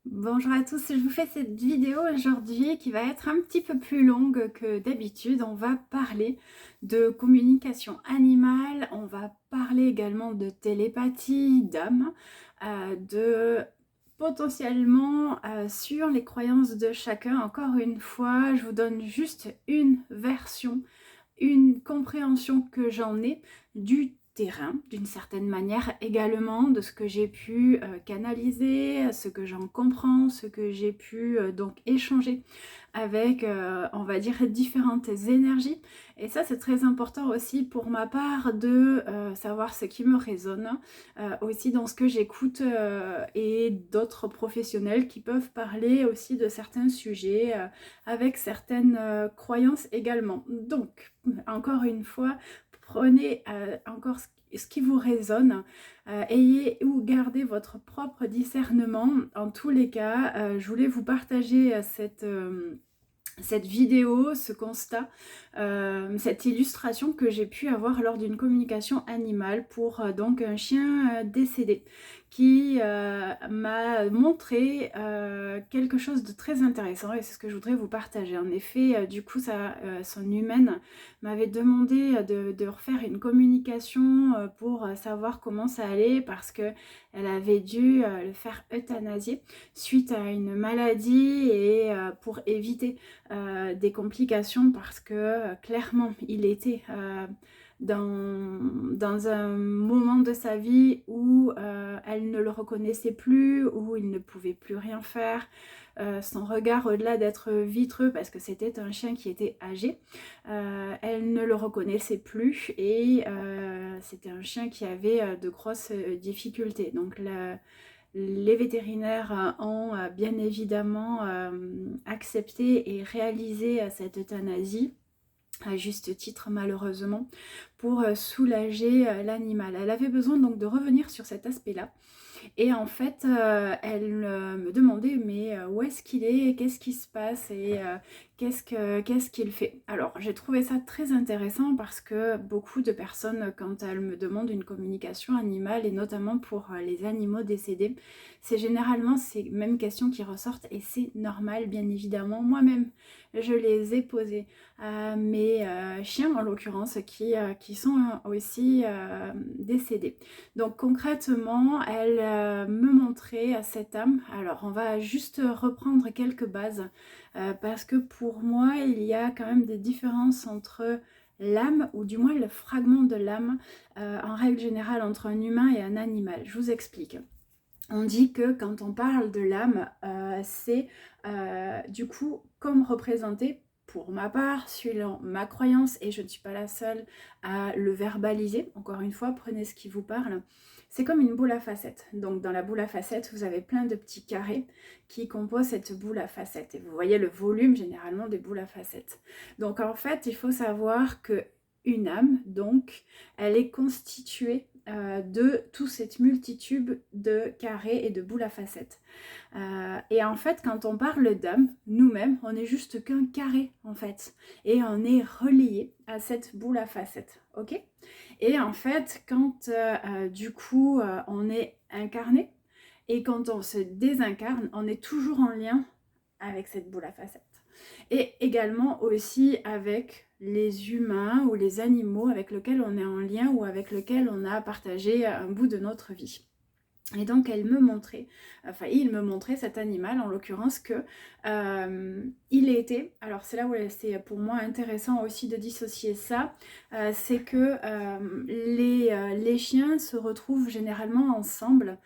Bonjour à tous, je vous fais cette vidéo aujourd'hui qui va être un petit peu plus longue que d'habitude. On va parler de communication animale, on va parler également de télépathie, d'âme, de potentiellement sur les croyances de chacun. Encore une fois, je vous donne juste une version, une compréhension que j'en ai du terrain, d'une certaine manière également, de ce que j'ai pu canaliser, ce que j'en comprends, ce que j'ai pu donc échanger avec, on va dire, différentes énergies. Et ça, c'est très important aussi pour ma part de savoir ce qui me résonne, aussi dans ce que j'écoute et d'autres professionnels qui peuvent parler aussi de certains sujets avec certaines croyances également. Donc, encore une fois, prenez encore ce qui vous résonne, ayez ou gardez votre propre discernement. En tous les cas, je voulais vous partager cette vidéo, ce constat, cette illustration que j'ai pu avoir lors d'une communication animale pour donc un chien décédé qui m'a montré quelque chose de très intéressant et c'est ce que je voudrais vous partager. En effet, du coup, son humaine m'avait demandé de refaire une communication pour savoir comment ça allait parce que elle avait dû le faire euthanasier suite à une maladie et pour éviter des complications parce que clairement il était dans un moment de sa vie où elle ne le reconnaissait plus, où il ne pouvait plus rien faire. Son regard, au-delà d'être vitreux parce que c'était un chien qui était âgé, elle ne le reconnaissait plus et c'était un chien qui avait de grosses difficultés. Donc les vétérinaires ont bien évidemment accepté et réalisé cette euthanasie, à juste titre malheureusement, pour soulager l'animal. Elle avait besoin donc de revenir sur cet aspect-là. Et en fait, elle me demandait mais où est-ce qu'il est, qu'est-ce qui se passe et qu'est-ce qu'il fait. Alors j'ai trouvé ça très intéressant parce que beaucoup de personnes, quand elles me demandent une communication animale, et notamment pour les animaux décédés, c'est généralement ces mêmes questions qui ressortent et c'est normal bien évidemment. Moi-même, je les ai posées à mes chiens en l'occurrence qui sont aussi décédés. Donc concrètement, elle me montrait cette âme. Alors on va juste reprendre quelques bases parce que pour moi, il y a quand même des différences entre l'âme, ou du moins le fragment de l'âme, en règle générale entre un humain et un animal. Je vous explique. On dit que quand on parle de l'âme, c'est du coup comme représenté, pour ma part, suivant ma croyance, et je ne suis pas la seule à le verbaliser, encore une fois, prenez ce qui vous parle, c'est comme une boule à facettes. Donc dans la boule à facettes, vous avez plein de petits carrés qui composent cette boule à facettes. Et vous voyez le volume généralement des boules à facettes. Donc en fait, il faut savoir que une âme, donc, elle est constituée de toute cette multitude de carrés et de boules à facettes. Et en fait, quand on parle d'âme, nous-mêmes, on n'est juste qu'un carré, en fait. Et on est relié à cette boule à facettes, ok? Et en fait, quand du coup, on est incarné, et quand on se désincarne, on est toujours en lien avec cette boule à facettes. Et également aussi avec les humains ou les animaux avec lesquels on est en lien ou avec lesquels on a partagé un bout de notre vie. Et donc elle me montrait, enfin il me montrait cet animal en l'occurrence que il était, alors c'est là où c'est pour moi intéressant aussi de dissocier ça, c'est que les chiens se retrouvent généralement ensemble.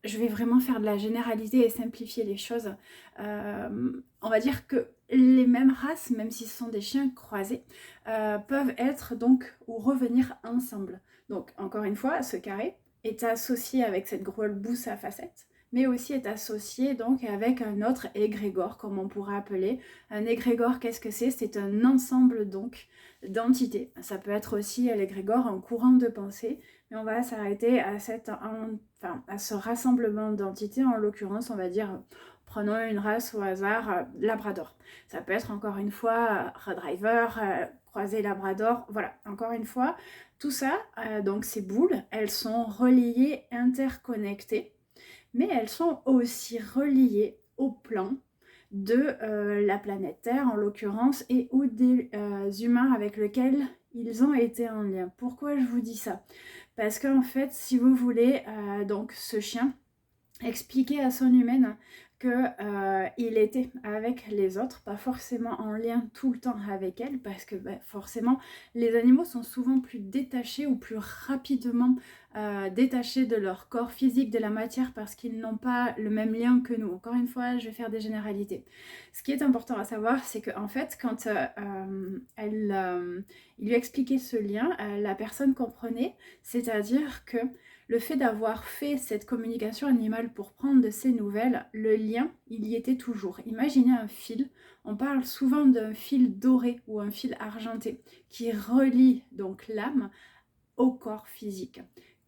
Je vais vraiment faire de la généralité et simplifier les choses. On va dire que les mêmes races, même si ce sont des chiens croisés, peuvent être donc ou revenir ensemble. Donc encore une fois, ce carré est associé avec cette grosse bouse à facettes, mais aussi est associé donc avec un autre égrégore, comme on pourrait appeler. Un égrégore, qu'est-ce que c'est? C'est un ensemble donc d'entités. Ça peut être aussi l'égrégore, un courant de pensée, mais on va s'arrêter à, à ce rassemblement d'entités, en l'occurrence, on va dire, prenons une race au hasard, Labrador. Ça peut être encore une fois Redriver, croisé Labrador, voilà, encore une fois, tout ça, donc ces boules, elles sont reliées, interconnectées, mais elles sont aussi reliées au plan de la planète Terre en l'occurrence et ou des humains avec lesquels ils ont été en lien. Pourquoi je vous dis ça? Parce qu'en fait, si vous voulez, donc ce chien expliquer à son humaine que il était avec les autres, pas forcément en lien tout le temps avec elle, parce que forcément les animaux sont souvent plus détachés ou plus rapidement détachés de leur corps physique, de la matière, parce qu'ils n'ont pas le même lien que nous. Encore une fois, je vais faire des généralités. Ce qui est important à savoir, c'est qu'en fait, quand il lui expliquait ce lien, la personne comprenait, c'est-à-dire que le fait d'avoir fait cette communication animale pour prendre de ses nouvelles, le lien, il y était toujours. Imaginez un fil, on parle souvent d'un fil doré ou un fil argenté qui relie donc l'âme au corps physique.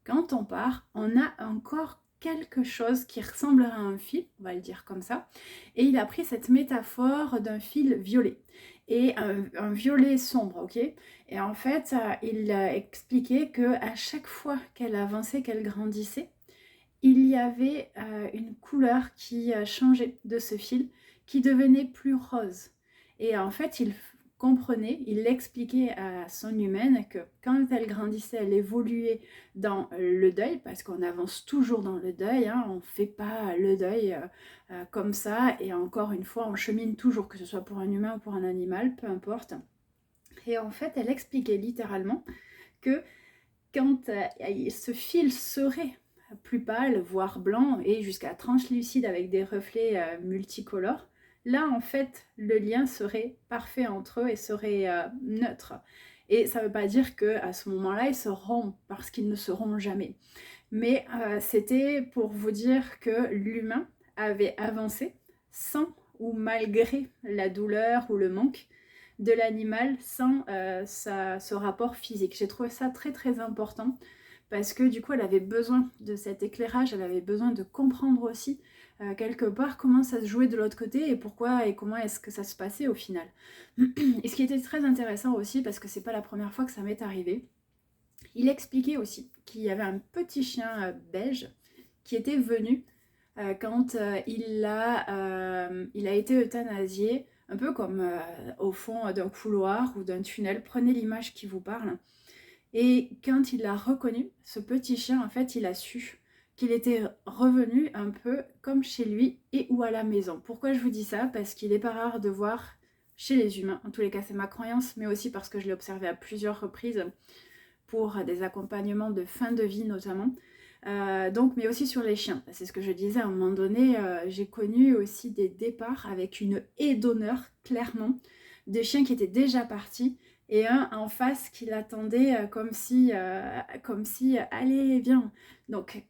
Quand on part, on a encore quelque chose qui ressemble à un fil, on va le dire comme ça, et il a pris cette métaphore d'un fil violet, et un violet sombre, ok? Et en fait, il a expliqué qu'à chaque fois qu'elle avançait, qu'elle grandissait, il y avait une couleur qui changeait de ce fil, qui devenait plus rose. Et en fait, il comprenait, il expliquait à son humaine que quand elle grandissait, elle évoluait dans le deuil, parce qu'on avance toujours dans le deuil, hein, on ne fait pas le deuil comme ça, et encore une fois, on chemine toujours, que ce soit pour un humain ou pour un animal, peu importe. Et en fait, elle expliquait littéralement que quand ce fil serait plus pâle, voire blanc, et jusqu'à translucide avec des reflets multicolores, là en fait le lien serait parfait entre eux et serait neutre. Et ça ne veut pas dire qu'à ce moment-là ils se rompent, parce qu'ils ne seront jamais. Mais c'était pour vous dire que l'humain avait avancé sans ou malgré la douleur ou le manque de l'animal sans ce rapport physique. J'ai trouvé ça très très important parce que du coup elle avait besoin de cet éclairage, elle avait besoin de comprendre aussi quelque part comment ça se jouait de l'autre côté et pourquoi et comment est-ce que ça se passait au final. Et ce qui était très intéressant aussi, parce que c'est pas la première fois que ça m'est arrivé, il expliquait aussi qu'il y avait un petit chien beige qui était venu quand il a été euthanasié, un peu comme au fond d'un couloir ou d'un tunnel. Prenez l'image qui vous parle. Et quand il l'a reconnu, ce petit chien, en fait, il a su qu'il était revenu un peu comme chez lui et ou à la maison. Pourquoi je vous dis ça? Parce qu'il n'est pas rare de voir chez les humains, en tous les cas c'est ma croyance, mais aussi parce que je l'ai observé à plusieurs reprises pour des accompagnements de fin de vie notamment, donc, mais aussi sur les chiens. C'est ce que je disais à un moment donné, j'ai connu aussi des départs avec une haie d'honneur, clairement, de chiens qui étaient déjà partis et un en face qui l'attendait comme si, allez, viens. Donc,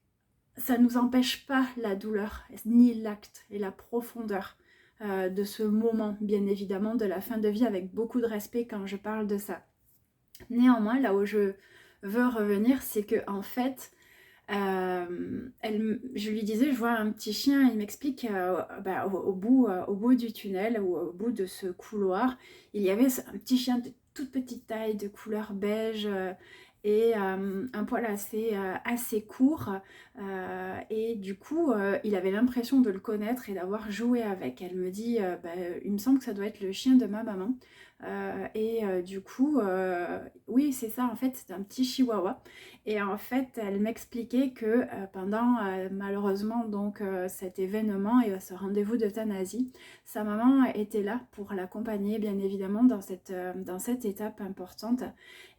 ça ne nous empêche pas la douleur, ni l'acte et la profondeur de ce moment, bien évidemment, de la fin de vie, avec beaucoup de respect quand je parle de ça. Néanmoins, là où je veux revenir, c'est que en fait, je lui disais, je vois un petit chien, il m'explique au bout du tunnel ou au bout de ce couloir, il y avait un petit chien de toute petite taille, de couleur beige et un poil assez court. Et du coup, il avait l'impression de le connaître et d'avoir joué avec. Elle me dit, il me semble que ça doit être le chien de ma maman. Du coup, oui, c'est ça, en fait, c'est un petit chihuahua. Et en fait, elle m'expliquait que pendant malheureusement donc cet événement et ce rendez-vous d'euthanasie, sa maman était là pour l'accompagner bien évidemment dans cette étape importante.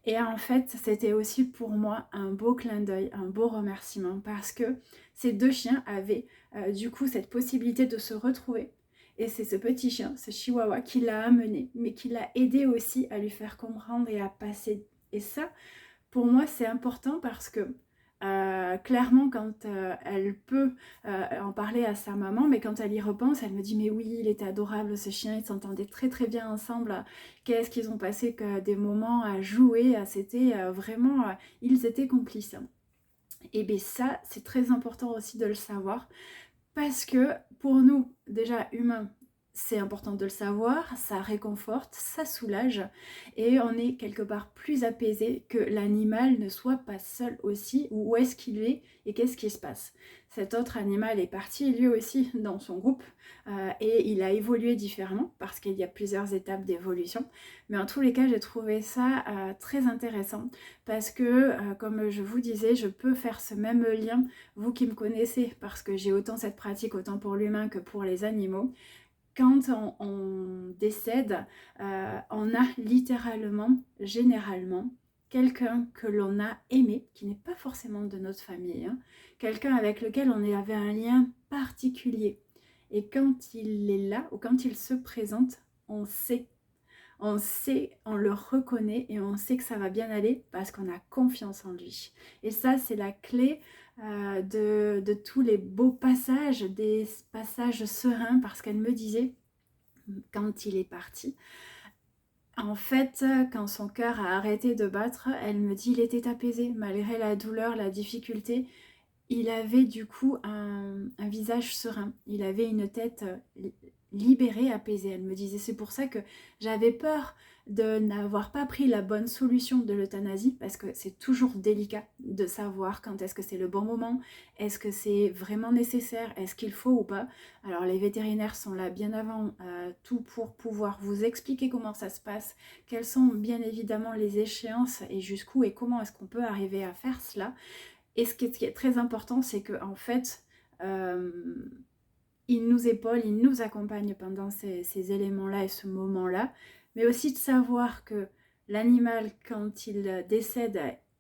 Et en fait, c'était aussi pour moi un beau clin d'œil, un beau remerciement parce que ces deux chiens avaient du coup cette possibilité de se retrouver. Et c'est ce petit chien, ce chihuahua, qui l'a amené, mais qui l'a aidé aussi à lui faire comprendre et à passer. Et ça, pour moi, c'est important parce que clairement, quand elle peut en parler à sa maman, mais quand elle y repense, elle me dit mais oui, il était adorable ce chien, ils s'entendaient très très bien ensemble. Qu'est-ce qu'ils ont passé que des moments à jouer, c'était vraiment, ils étaient complices. Et bien ça, c'est très important aussi de le savoir parce que pour nous, déjà humains, c'est important de le savoir, ça réconforte, ça soulage et on est quelque part plus apaisé que l'animal ne soit pas seul aussi, ou où est-ce qu'il est et qu'est-ce qui se passe. Cet autre animal est parti lui aussi dans son groupe et il a évolué différemment parce qu'il y a plusieurs étapes d'évolution. Mais en tous les cas, j'ai trouvé ça très intéressant parce que, comme je vous disais, je peux faire ce même lien, vous qui me connaissez, parce que j'ai autant cette pratique autant pour l'humain que pour les animaux. Quand on décède, on a littéralement, généralement, quelqu'un que l'on a aimé, qui n'est pas forcément de notre famille, hein, quelqu'un avec lequel on avait un lien particulier. Et quand il est là, ou quand il se présente, on sait, on sait, on le reconnaît et on sait que ça va bien aller parce qu'on a confiance en lui. Et ça, c'est la clé de tous les beaux passages, des passages sereins, parce qu'elle me disait, quand il est parti, en fait, quand son cœur a arrêté de battre, elle me dit il était apaisé, malgré la douleur, la difficulté. Il avait du coup un visage serein, il avait une tête libérée, apaisée. Elle me disait c'est pour ça que j'avais peur de n'avoir pas pris la bonne solution de l'euthanasie, parce que c'est toujours délicat de savoir quand est-ce que c'est le bon moment, est-ce que c'est vraiment nécessaire, est-ce qu'il faut ou pas. Alors les vétérinaires sont là bien avant tout pour pouvoir vous expliquer comment ça se passe, quelles sont bien évidemment les échéances et jusqu'où et comment est-ce qu'on peut arriver à faire cela. Et ce qui est très important, c'est qu'en fait, il nous épaule, il nous accompagne pendant ces éléments-là et ce moment-là, mais aussi de savoir que l'animal, quand il décède,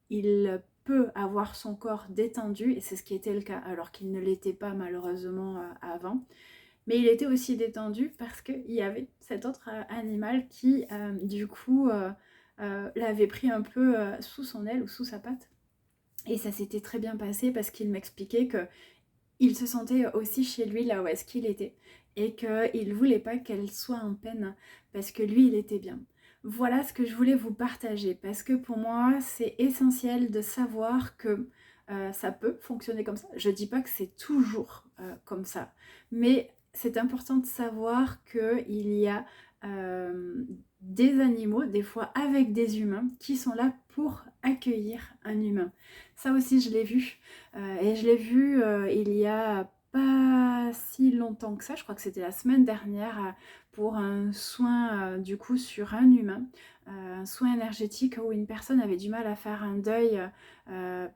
il peut avoir son corps détendu, et c'est ce qui était le cas, alors qu'il ne l'était pas malheureusement avant, mais il était aussi détendu parce qu'il y avait cet autre animal qui, du coup, l'avait pris un peu sous son aile ou sous sa patte. Et ça s'était très bien passé parce qu'il m'expliquait que il se sentait aussi chez lui là où est-ce qu'il était et qu'il ne voulait pas qu'elle soit en peine parce que lui il était bien. Voilà ce que je voulais vous partager parce que pour moi c'est essentiel de savoir que ça peut fonctionner comme ça. Je ne dis pas que c'est toujours comme ça, mais c'est important de savoir qu'il y a des animaux, des fois avec des humains, qui sont là pour accueillir un humain. Ça aussi je l'ai vu. Et je l'ai vu il y a pas si longtemps que ça, je crois que c'était la semaine dernière, pour un soin du coup sur un humain, un soin énergétique où une personne avait du mal à faire un deuil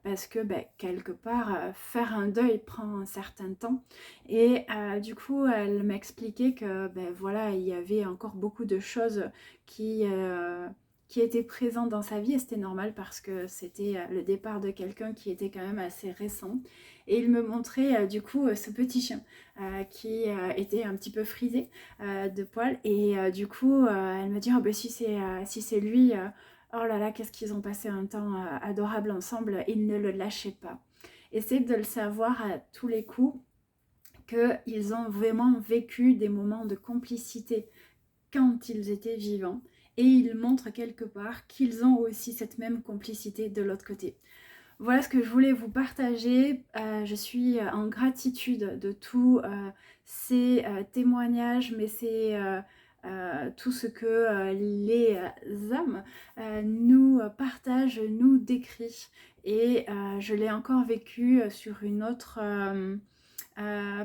parce que quelque part faire un deuil prend un certain temps et du coup elle m'expliquait que voilà, il y avait encore beaucoup de choses qui était présent dans sa vie et c'était normal parce que c'était le départ de quelqu'un qui était quand même assez récent. Et il me montrait du coup ce petit chien qui était un petit peu frisé de poils et du coup elle me dit oh, si c'est lui, oh là là qu'est-ce qu'ils ont passé un temps adorable ensemble, il ne le lâchait pas. Et c'est de le savoir à tous les coups qu'ils ont vraiment vécu des moments de complicité quand ils étaient vivants et ils montrent quelque part qu'ils ont aussi cette même complicité de l'autre côté. Voilà ce que je voulais vous partager. Je suis en gratitude de tous ces témoignages, mais c'est tout ce que les âmes nous partagent, nous décrivent. Et je l'ai encore vécu sur une autre...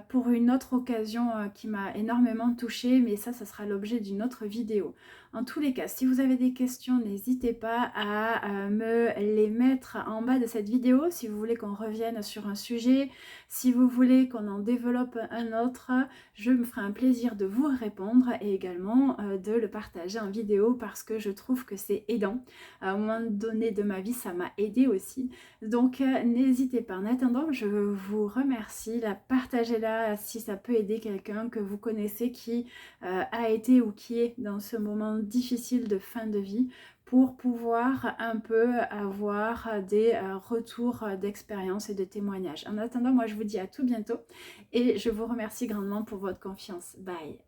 pour une autre occasion qui m'a énormément touchée, mais ça sera l'objet d'une autre vidéo. En tous les cas, si vous avez des questions, n'hésitez pas à me les mettre en bas de cette vidéo, si vous voulez qu'on revienne sur un sujet, si vous voulez qu'on en développe un autre, je me ferai un plaisir de vous répondre et également de le partager en vidéo parce que je trouve que c'est aidant. À un moment donné de ma vie, ça m'a aidé aussi. Donc n'hésitez pas. En attendant, je vous remercie. Partagez-la si ça peut aider quelqu'un que vous connaissez qui a été ou qui est dans ce moment difficile de fin de vie pour pouvoir un peu avoir des retours d'expérience et de témoignages. En attendant, moi je vous dis à tout bientôt et je vous remercie grandement pour votre confiance. Bye!